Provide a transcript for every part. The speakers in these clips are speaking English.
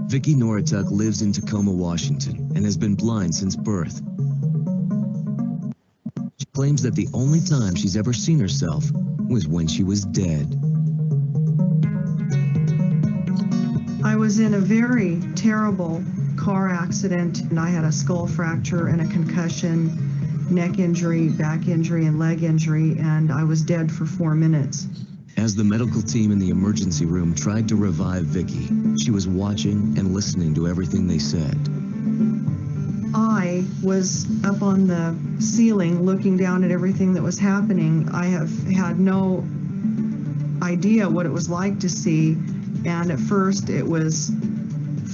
Vicki Norituk lives in Tacoma, Washington, and has been blind since birth. She claims that the only time she's ever seen herself was when she was dead. I was in a very terrible car accident, and I had a skull fracture and a concussion, neck injury, back injury, and leg injury, and I was dead for 4 minutes. As the medical team in the emergency room tried to revive Vicki, she was watching and listening to everything they said. I was up on the ceiling looking down at everything that was happening. I have had no idea what it was like to see, and at first it was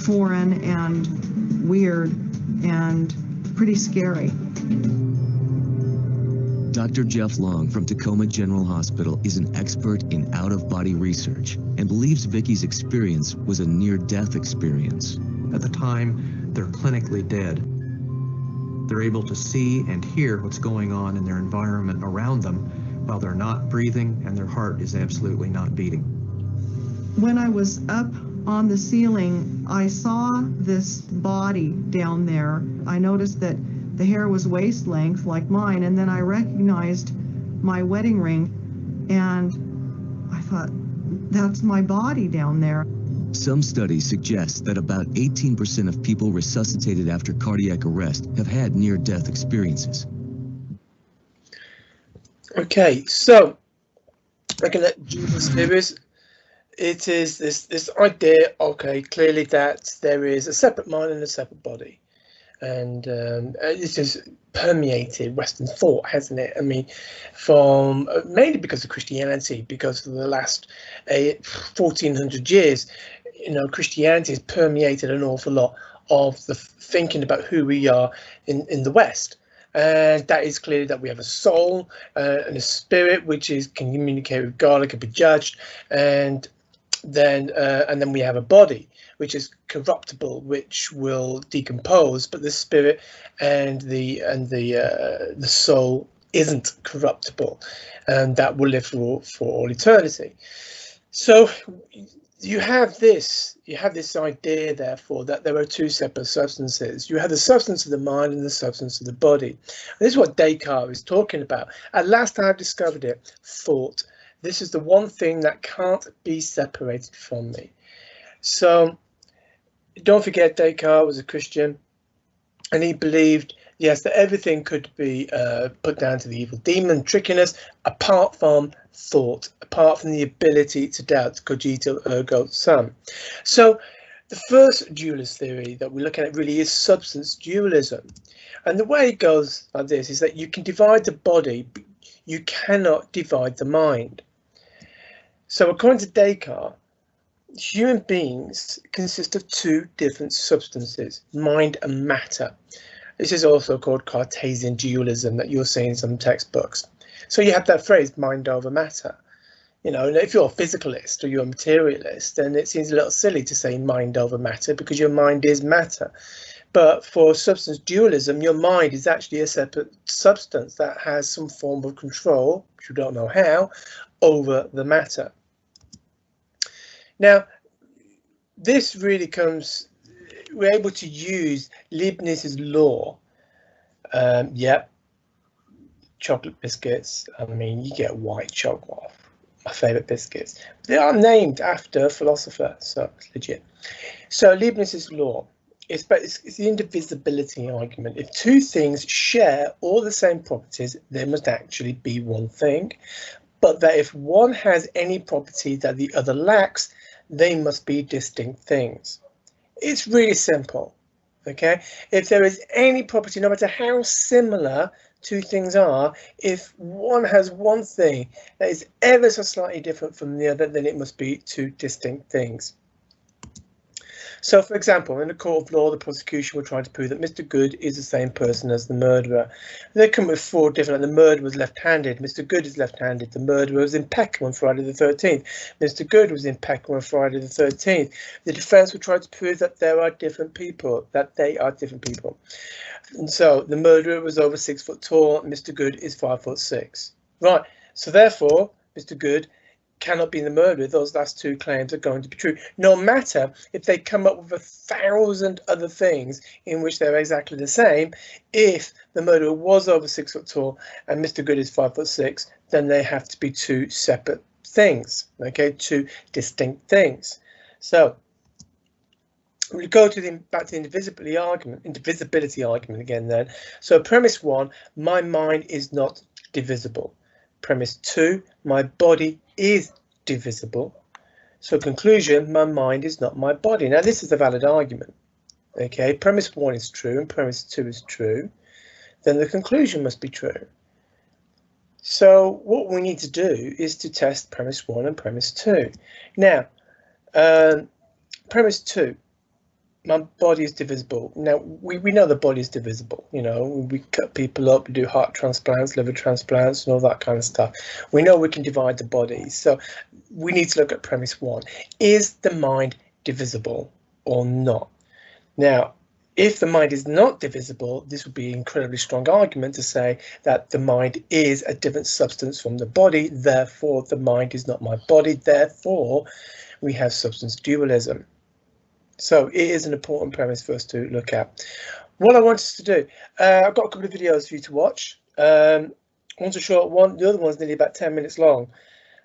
foreign and weird and pretty scary. Dr. Jeff Long from Tacoma General Hospital is an expert in out-of-body research and believes Vicki's experience was a near-death experience. At the time, they're clinically dead. They're able to see and hear what's going on in their environment around them while they're not breathing and their heart is absolutely not beating. When I was up on the ceiling, I saw this body down there. I noticed that the hair was waist length like mine, and then I recognized my wedding ring, and I thought, that's my body down there. Some studies suggest that about 18% of people resuscitated after cardiac arrest have had near-death experiences. Okay, so looking at dualist theories, it is this idea, okay, clearly that there is a separate mind and a separate body. And it's just permeated Western thought, hasn't it? I mean, from mainly because of Christianity, because for the last 1400 years, you know, Christianity has permeated an awful lot of the thinking about who we are in the West. And that is clearly that we have a soul and a spirit which can communicate with God and can be judged, and then we have a body which is corruptible, which will decompose, but the spirit and the soul isn't corruptible, and that will live for all eternity. So you have this idea, therefore, that there are two separate substances. You have the substance of the mind and the substance of the body. And this is what Descartes is talking about. At last I have discovered it, thought. This is the one thing that can't be separated from me. So don't forget, Descartes was a Christian, and he believed, yes, that everything could be put down to the evil demon tricking us, apart from thought, apart from the ability to doubt, cogito ergo sum. So the first dualist theory that we're looking at really is substance dualism. And the way it goes like this is that you can divide the body, but you cannot divide the mind. So according to Descartes, human beings consist of two different substances, mind and matter. This is also called Cartesian dualism that you'll see in some textbooks. So you have that phrase, mind over matter. You know, if you're a physicalist or you're a materialist, then it seems a little silly to say mind over matter, because your mind is matter. But for substance dualism, your mind is actually a separate substance that has some form of control, which you don't know how, over the matter. Now, this really comes, we're able to use Leibniz's law. Yep, chocolate biscuits. I mean, you get white chocolate, my favorite biscuits. They are named after a philosopher, so it's legit. So Leibniz's law, it's the indivisibility argument. If two things share all the same properties, there must actually be one thing. But that if one has any property that the other lacks, they must be distinct things. It's really simple, okay? If there is any property, no matter how similar two things are, if one has one thing that is ever so slightly different from the other, then it must be two distinct things. So, for example, in a court of law, the prosecution were trying to prove that Mr. Good is the same person as the murderer. They come with four different, the murderer was left-handed, Mr. Good is left-handed, the murderer was in Peckham on Friday the 13th, Mr. Good was in Peckham on Friday the 13th. The defence were trying to prove that there are different people, that they are different people. And so the murderer was over 6 foot tall, Mr. Good is 5'6". Right, so therefore, Mr. Good cannot be the murderer. Those last two claims are going to be true, no matter if they come up with 1,000 other things in which they're exactly the same. If the murderer was over 6 foot tall and Mr. Good is 5'6", then they have to be two separate things, okay, two distinct things. So we go to back to the indivisibility argument again then. So premise 1, my mind is not divisible. Premise 2, my body is divisible. So conclusion, my mind is not my body. Now this is a valid argument. Okay, premise 1 is true and premise 2 is true. Then the conclusion must be true. So what we need to do is to test premise 1 and premise 2. Now, premise 2, my body is divisible. Now, we know the body is divisible. You know, we cut people up, we do heart transplants, liver transplants, and all that kind of stuff. We know we can divide the body. So we need to look at premise 1. Is the mind divisible or not? Now, if the mind is not divisible, this would be an incredibly strong argument to say that the mind is a different substance from the body. Therefore, the mind is not my body. Therefore, we have substance dualism. So it is an important premise for us to look at. What I want us to do, I've got a couple of videos for you to watch. One's a short one, the other one's nearly about 10 minutes long.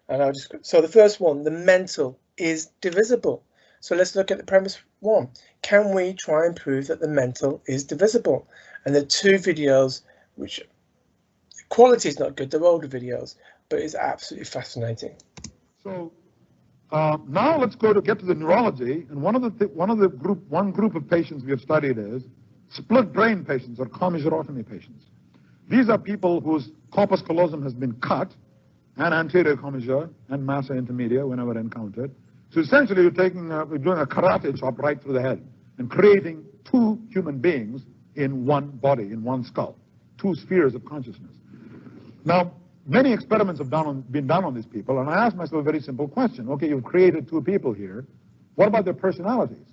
And so the first one, the mental is divisible. So let's look at the premise 1. Can we try and prove that the mental is divisible? And the two videos, which the quality is not good, they're older videos, but it's absolutely fascinating. So now let's get to the neurology, and one group of patients we have studied is split brain patients or commissurotomy patients. These are people whose corpus callosum has been cut, and anterior commissure and massa intermedia whenever encountered. So essentially we're doing a karate chop right through the head and creating two human beings in one body, in one skull, two spheres of consciousness. Now, many experiments have been done on these people, and I asked myself a very simple question. Okay, you've created two people here. What about their personalities?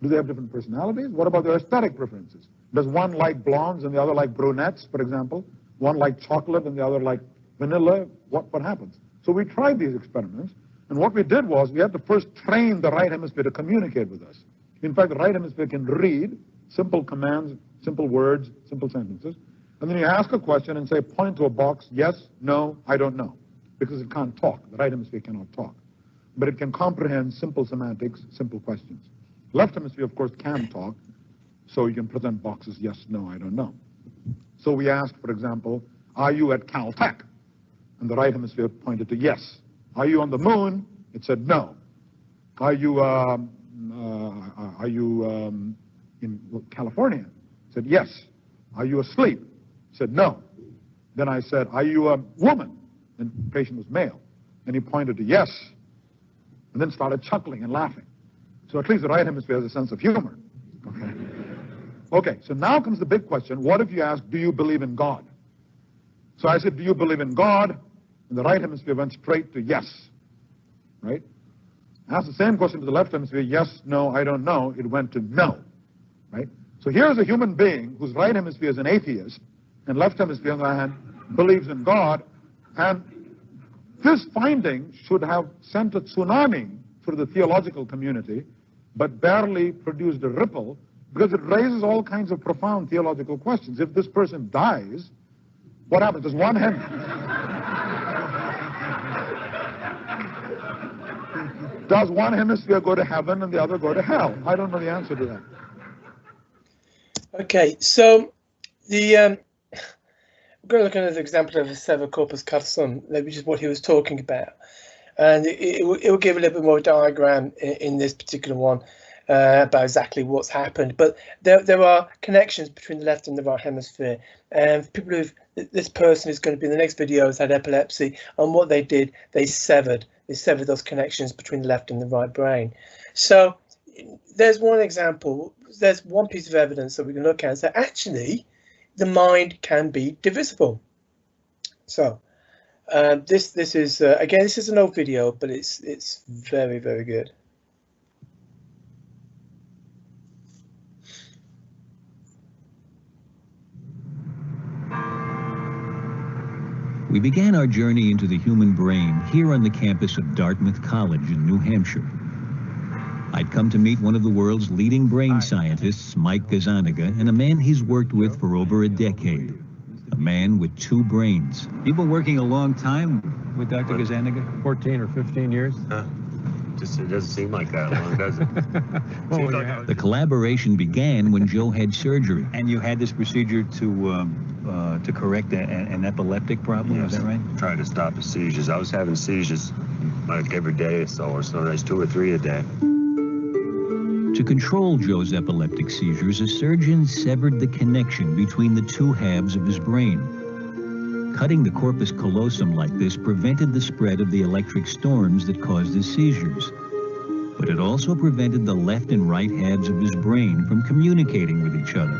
Do they have different personalities? What about their aesthetic preferences? Does one like blondes and the other like brunettes, for example? One like chocolate and the other like vanilla? What happens? So we tried these experiments, and what we did was we had to first train the right hemisphere to communicate with us. In fact, the right hemisphere can read simple commands, simple words, simple sentences. And then you ask a question and say, point to a box, yes, no, I don't know, because it can't talk. The right hemisphere cannot talk. But it can comprehend simple semantics, simple questions. Left hemisphere, of course, can talk, so you can present boxes, yes, no, I don't know. So we asked, for example, are you at Caltech? And the right hemisphere pointed to yes. Are you on the moon? It said no. Are you in California? It said yes. Are you asleep? It said no. Then I said, are you a woman? And the patient was male. And he pointed to yes, and then started chuckling and laughing. So at least the right hemisphere has a sense of humor. Okay, so now comes the big question. What if you ask, do you believe in God? So I said, do you believe in God? And the right hemisphere went straight to yes, right? Asked the same question to the left hemisphere, yes, no, I don't know. It went to no, right? So here's a human being whose right hemisphere is an atheist, and left hemisphere, on the other hand, believes in God. And this finding should have sent a tsunami through the theological community, but barely produced a ripple, because it raises all kinds of profound theological questions. If this person dies, what happens? Does one hemisphere go to heaven and the other go to hell? I don't know the answer to that. Okay, so we're going to look at another example of a sever corpus callosum, which is what he was talking about. And it will give a little bit more diagram in this particular one about exactly what's happened. But there are connections between the left and the right hemisphere. And people this person is going to be in the next video has had epilepsy, and what they did, they severed those connections between the left and the right brain. So there's one example, there's one piece of evidence that we can look at and say, actually, the mind can be divisible. So this is again, this is an old video, but it's very, very good. We began our journey into the human brain here on the campus of Dartmouth College in New Hampshire. I'd come to meet one of the world's leading brain scientists, Mike Gazzaniga, and a man he's worked with for over a decade. A man with two brains. You've been working a long time with Dr. Gazzaniga? 14 or 15 years. It doesn't seem like that long, does it? The collaboration began when Joe had surgery. And you had this procedure to correct an epileptic problem, Yes. is that right? Trying to stop the seizures. I was having seizures like every day or sometimes 2 or 3 a day. To control Joe's epileptic seizures, a surgeon severed the connection between the two halves of his brain. Cutting the corpus callosum like this prevented the spread of the electric storms that caused his seizures. But it also prevented the left and right halves of his brain from communicating with each other.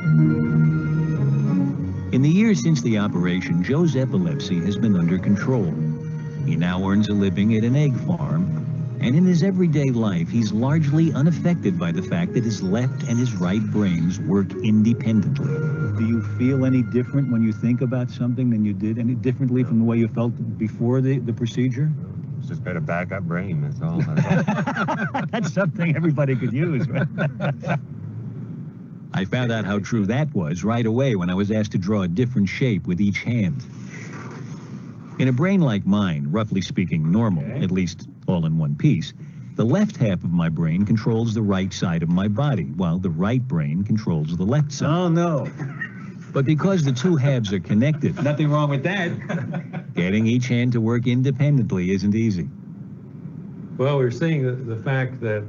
In the years since the operation, Joe's epilepsy has been under control. He now earns a living at an egg farm, and in his everyday life, he's largely unaffected by the fact that his left and his right brains work independently. Do you feel any different when you think about something than you did any differently from the way you felt before the procedure? It's just got a backup brain, that's all. That's something everybody could use, right? I found out how true that was right away when I was asked to draw a different shape with each hand. In a brain like mine, roughly speaking normal, at least all in one piece, the left half of my brain controls the right side of my body, while the right brain controls the left side. Oh, no. But because the two halves are connected, Nothing wrong with that. getting each hand to work independently isn't easy. Well, we're seeing the fact that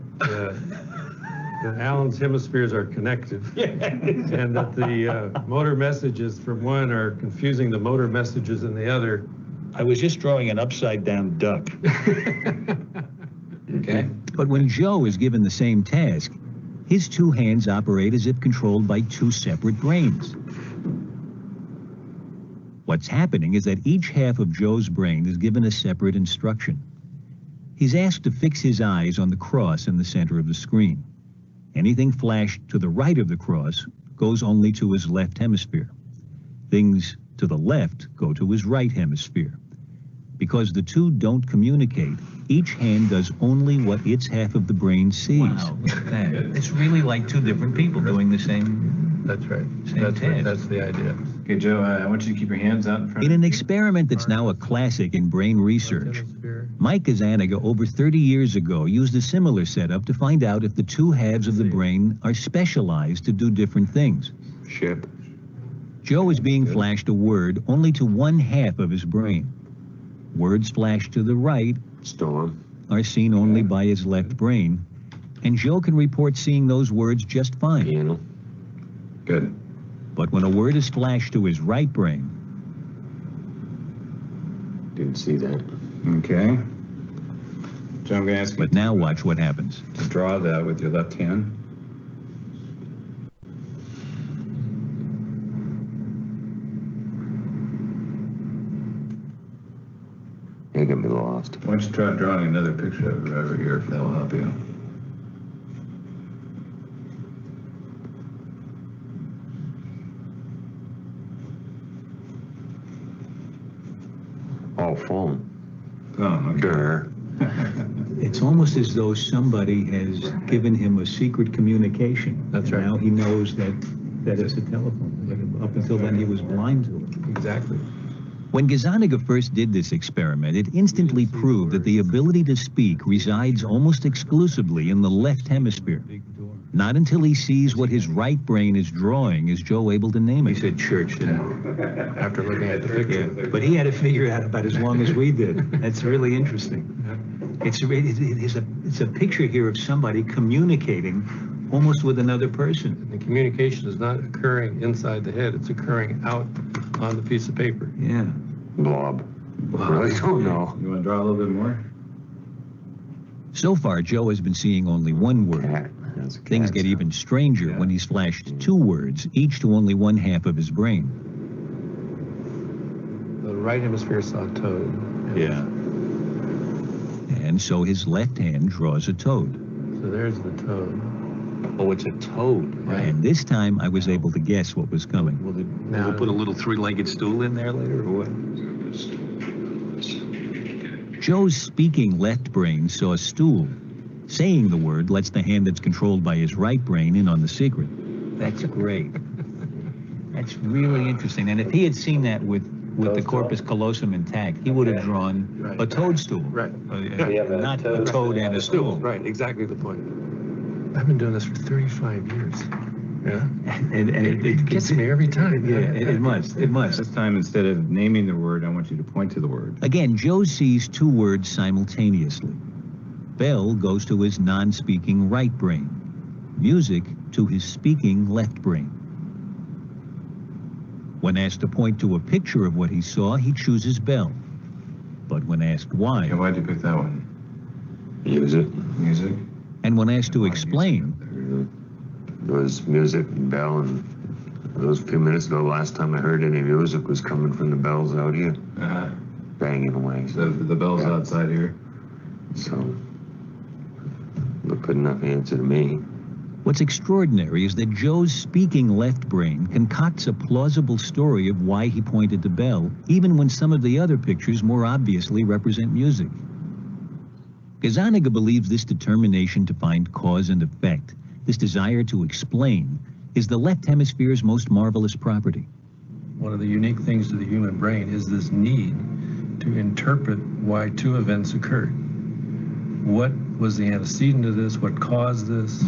Alan's hemispheres are connected, and that the motor messages from one are confusing the motor messages in the other. I was just drawing an upside-down duck. Okay. But when Joe is given the same task, his two hands operate as if controlled by two separate brains. What's happening is that each half of Joe's brain is given a separate instruction. He's asked to fix his eyes on the cross in the center of the screen. Anything flashed to the right of the cross goes only to his left hemisphere. Things to the left go to his right hemisphere. Because the two don't communicate, each hand does only what its half of the brain sees. Wow, look at that. It's really like two different people doing the same. That's right. Same task. That's the idea. Okay, Joe, I want you to keep your hands out in front In of an you. experiment that's now a classic in brain research, Hemisphere. Mike Gazzaniga over 30 years ago used a similar setup to find out if the two halves of the brain are specialized to do different things. Ship. Joe is being flashed a word only to one half of his brain. Words flashed to the right Storm. are seen only by his left brain, and Joe can report seeing those words just fine. Piano. Good. But when a word is flashed to his right brain, Didn't see that. Okay. Joe, I'm going to ask you but now watch what happens. to draw that with your left hand. You're gonna be lost. Why don't you try drawing another picture of it over here, if that will help you. Oh, phone. Oh, okay. Durr. It's almost as though somebody has given him a secret communication. That's And right. now he knows that it's a telephone. But up until then, he was blind to it. Exactly. When Gazzaniga first did this experiment, it instantly proved that the ability to speak resides almost exclusively in the left hemisphere. Not until he sees what his right brain is drawing is Joe able to name He it. said church, didn't After looking at the picture. he? But he had to figure it out about as long as we did. That's really interesting. It's a picture here of somebody communicating almost with another person. The communication is not occurring inside the head, it's occurring out on the piece of paper. Yeah. Blob. Really don't know. You want to draw a little bit more? So far, Joe has been seeing only one word. Cat. That's a Things cat get sound. even stranger when he's flashed two words, each to only one half of his brain. The right hemisphere saw toad. Yeah. And so his left hand draws a toad. So there's the toad. Oh, it's a toad. Right. And this time I was able to guess what was coming. Will they put a little three-legged stool in there later, or what? Joe's speaking left brain saw a stool. Saying the word lets the hand that's controlled by his right brain in on the secret. That's great. That's really interesting. And if he had seen that with the corpus callosum intact, he would have drawn a toadstool. Right. Not a toad and a stool. Right, exactly the point. I've been doing this for 35 years. Yeah. And it gets me every time. Yeah, it must. It must. This time, instead of naming the word, I want you to point to the word. Again, Joe sees two words simultaneously. Bell goes to his non-speaking right brain. Music to his speaking left brain. When asked to point to a picture of what he saw, he chooses Bell. But when asked why... Okay, why'd you pick that one? Music. Music? And when asked to explain... There was music and bell, and those few minutes ago, last time I heard any music was coming from the bells out here. Banging away. So the bell's outside here? So, look, good enough answer to me. What's extraordinary is that Joe's speaking left brain concocts a plausible story of why he pointed to Bell, even when some of the other pictures more obviously represent music. Gazzaniga believes this determination to find cause and effect, this desire to explain, is the left hemisphere's most marvelous property. One of the unique things to the human brain is this need to interpret why two events occurred. What was the antecedent of this? What caused this?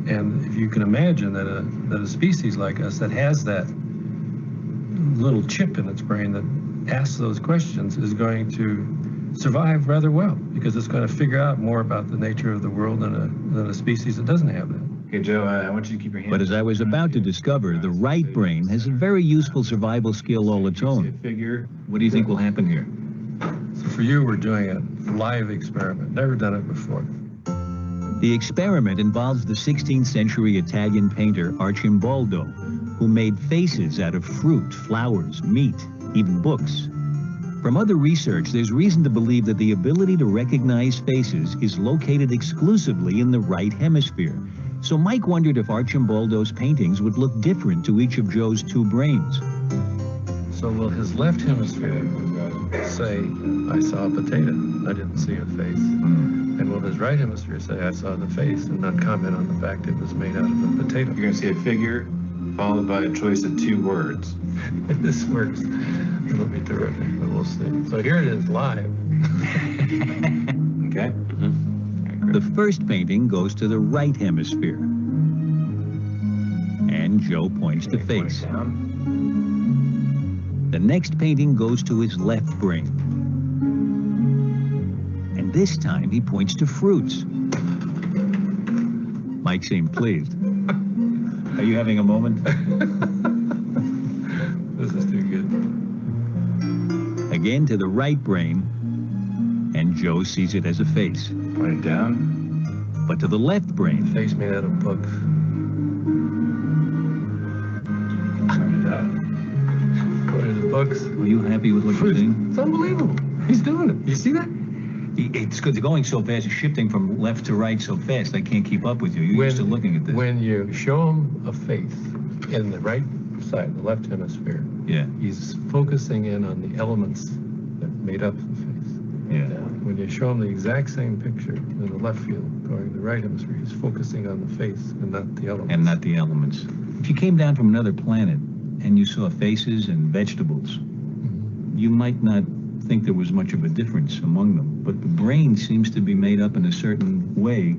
And if you can imagine that a species like us that has that little chip in its brain that asks those questions is going to survive rather well, because it's going to figure out more about the nature of the world than a species that doesn't have that. Okay, Joe, I want you to keep your hand... But as I was about to discover, the right brain has a very useful survival skill all its own. What do you think will happen here? So for you, we're doing a live experiment. Never done it before. The experiment involves the 16th century Italian painter Arcimboldo, who made faces out of fruit, flowers, meat, even books. From other research, there's reason to believe that the ability to recognize faces is located exclusively in the right hemisphere. So Mike wondered if Arcimboldo's paintings would look different to each of Joe's two brains. So will his left hemisphere say, I saw a potato, I didn't see a face? And will his right hemisphere say, I saw the face, and not comment on the fact it was made out of a potato? You're going to see a figure followed by a choice of two words. This works. It'll be terrific, but we'll see. So here it is live. Okay. The first painting goes to the right hemisphere. And Joe points to face. The next painting goes to his left brain. And this time he points to fruits. Mike seemed pleased. Are you having a moment? This is too good. Again to the right brain, and Joe sees it as a face. Point it down. But to the left brain... Face made out of books. Point it out. What are the books? Were you happy with what you're seeing? It's unbelievable. He's doing it. You see that? It's good. They're going so fast, it's shifting from left to right so fast, I can't keep up with you. You're used to looking at this. When you show him a face in the right side, the left hemisphere, Yeah. he's focusing in on the elements that made up the face. Yeah. When you show him the exact same picture in the left field, going the right hemisphere, he's focusing on the face and not the elements. And not the elements. If you came down from another planet and you saw faces and vegetables, you might not think there was much of a difference among them. But the brain seems to be made up in a certain way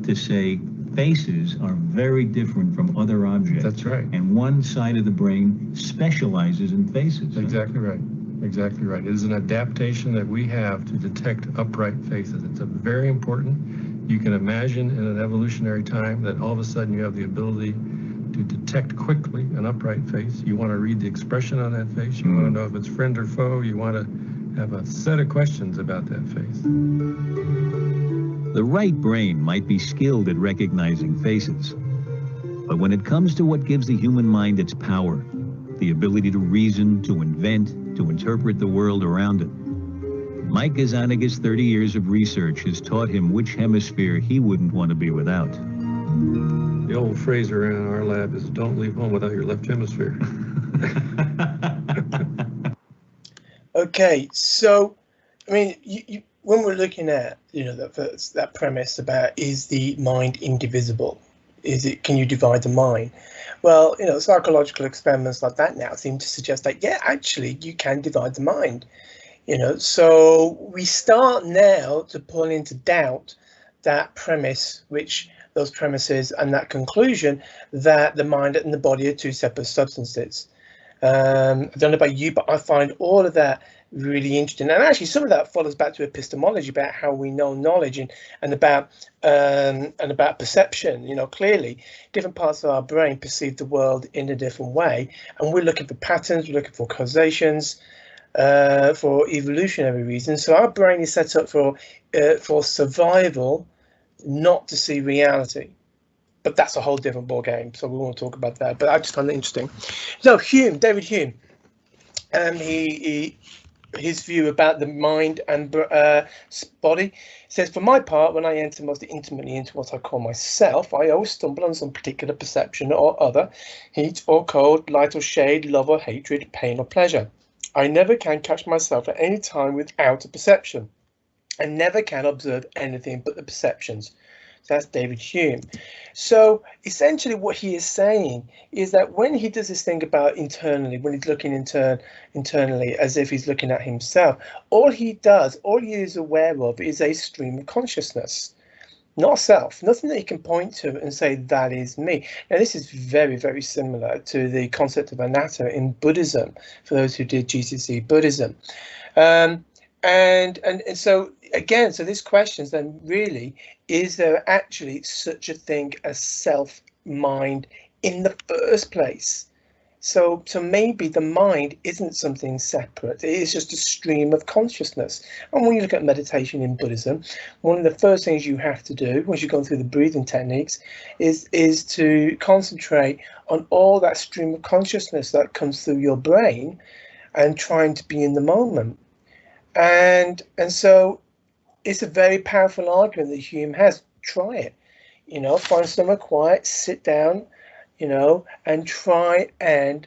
to say faces are very different from other objects. That's right. And one side of the brain specializes in faces. Exactly right. Exactly right. It is an adaptation that we have to detect upright faces. It's a very important. You can imagine in an evolutionary time that all of a sudden you have the ability to detect quickly an upright face. You want to read the expression on that face. You want to know if it's friend or foe. You want to have a set of questions about that face. The right brain might be skilled at recognizing faces. But when it comes to what gives the human mind its power, the ability to reason, to invent, to interpret the world around it, Mike Gazzaniga's 30 years of research has taught him which hemisphere he wouldn't want to be without. The old phrase around our lab is, don't leave home without your left hemisphere. Okay, so I mean, when we're looking at, you know, that premise about, is the mind indivisible? Can you divide the mind? Well, you know, psychological experiments like that now seem to suggest that, yeah, actually, you can divide the mind. You know, so we start now to pull into doubt that premise, those premises and that conclusion that the mind and the body are two separate substances. I don't know about you, but I find all of that really interesting. And actually, some of that follows back to epistemology about how we know knowledge and about perception. You know, clearly, different parts of our brain perceive the world in a different way, and we're looking for patterns, we're looking for causations, for evolutionary reasons. So our brain is set up for survival, not to see reality. But that's a whole different ball game, so we won't talk about that. But I just find it interesting. So Hume, David Hume, his view about the mind and body says, for my part, when I enter most intimately into what I call myself, I always stumble on some particular perception or other, heat or cold, light or shade, love or hatred, pain or pleasure. I never can catch myself at any time without a perception. I never can observe anything but the perceptions. So that's David Hume. So essentially what he is saying is that when he does this thing about internally, when he's looking internally as if he's looking at himself, all he is aware of is a stream of consciousness, not self, nothing that he can point to and say that is me. Now this is very, very similar to the concept of anatta in Buddhism, for those who did GCSE Buddhism. And so again, so this questions then really, is there actually such a thing as self-mind in the first place? So maybe the mind isn't something separate. It is just a stream of consciousness. And when you look at meditation in Buddhism, one of the first things you have to do once you've gone through the breathing techniques is to concentrate on all that stream of consciousness that comes through your brain and trying to be in the moment. And so it's a very powerful argument that Hume has. Try it, you know, find somewhere quiet, sit down, you know, and try and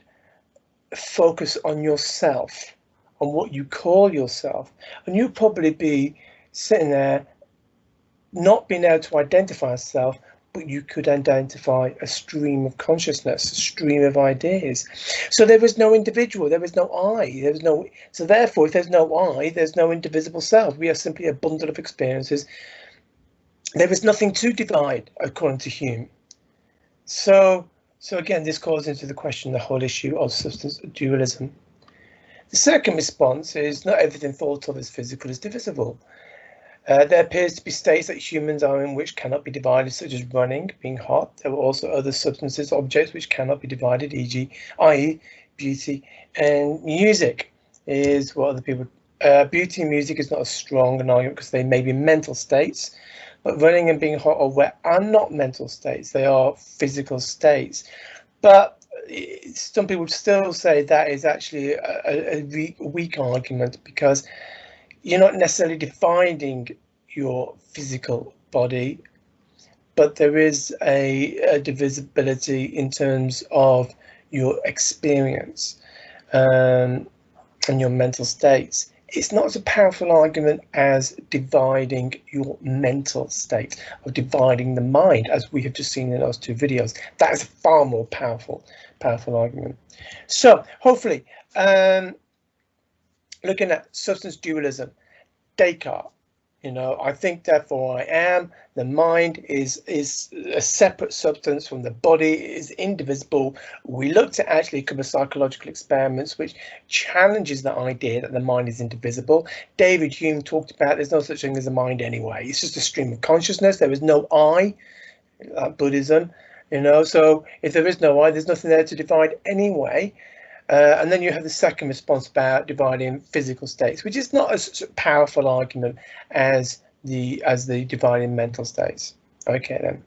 focus on yourself, on what you call yourself. And you'll probably be sitting there not being able to identify yourself, but you could identify a stream of consciousness, a stream of ideas. So there is no individual, there is no I, so therefore if there's no I, there's no indivisible self. We are simply a bundle of experiences. There is nothing to divide, according to Hume. So again, this calls into the question the whole issue of substance dualism. The second response is, not everything thought of as physical is divisible. There appears to be states that humans are in which cannot be divided, such as running, being hot. There are also other substances, objects which cannot be divided, i.e. beauty and music. Is what other people. Beauty and music is not as strong an argument because they may be mental states, but running and being hot or wet are not mental states. They are physical states. But some people still say that is actually a weak argument, because you're not necessarily defining your physical body, but there is a divisibility in terms of your experience and your mental states. It's not as a powerful argument as dividing your mental state, or dividing the mind, as we have just seen in those two videos. That is a far more powerful argument. So hopefully, looking at substance dualism, Descartes, you know, I think therefore I am. The mind is a separate substance from the body, it is indivisible. We looked at actually a couple of psychological experiments which challenges the idea that the mind is indivisible. David Hume talked about there's no such thing as a mind anyway. It's just a stream of consciousness. There is no I, like Buddhism, you know, so if there is no I, there's nothing there to divide anyway. And then you have the second response about dividing physical states, which is not as powerful argument as the dividing mental states. Okay then.